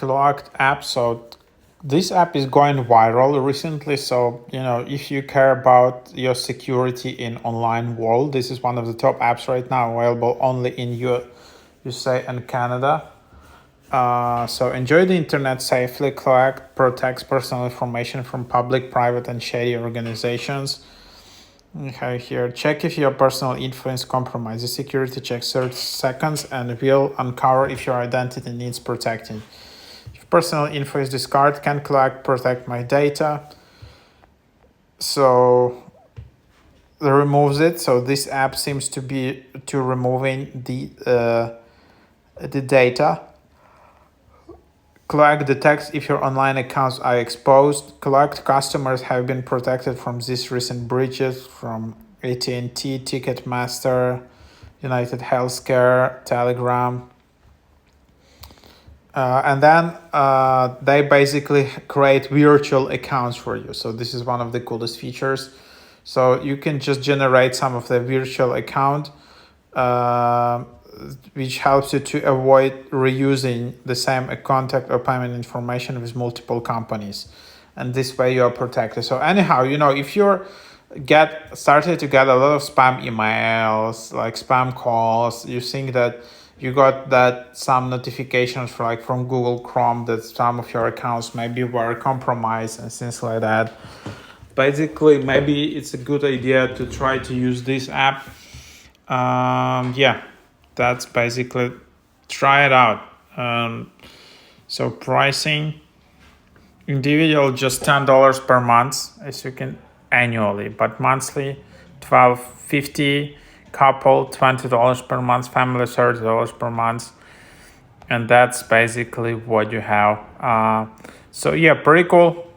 Cloaked App. So this app is going viral recently. So, if you care about your security in online world, this is one of the top apps right now, available only in USA and Canada. So enjoy the internet safely. Cloaked protects personal information from public, private, and shady organizations. Okay, here, check if your personal info is compromised. The security check 30 seconds and will uncover if your identity needs protecting. If personal info is discarded, can Cloaked protect my data? So it removes it. So this app seems to be removing the data. Cloaked detects if your online accounts are exposed. Cloaked customers have been protected from these recent breaches from AT&T, Ticketmaster, United Healthcare, Telegram. And then they basically create virtual accounts for you. So this is one of the coolest features. So you can just generate some of the virtual account, which helps you to avoid reusing the same contact or payment information with multiple companies. And this way you are protected. So anyhow, if you're started to get a lot of spam emails, like spam calls, you think that you got some notifications from Google Chrome that some of your accounts maybe were compromised and things like that. Basically, maybe it's a good idea to try to use this app. That's basically, try it out. So pricing, individual just $10 per month, as you can, annually, but monthly $12.50, couple $20 per month, family $30 per month, and that's basically what you have. So yeah, pretty cool.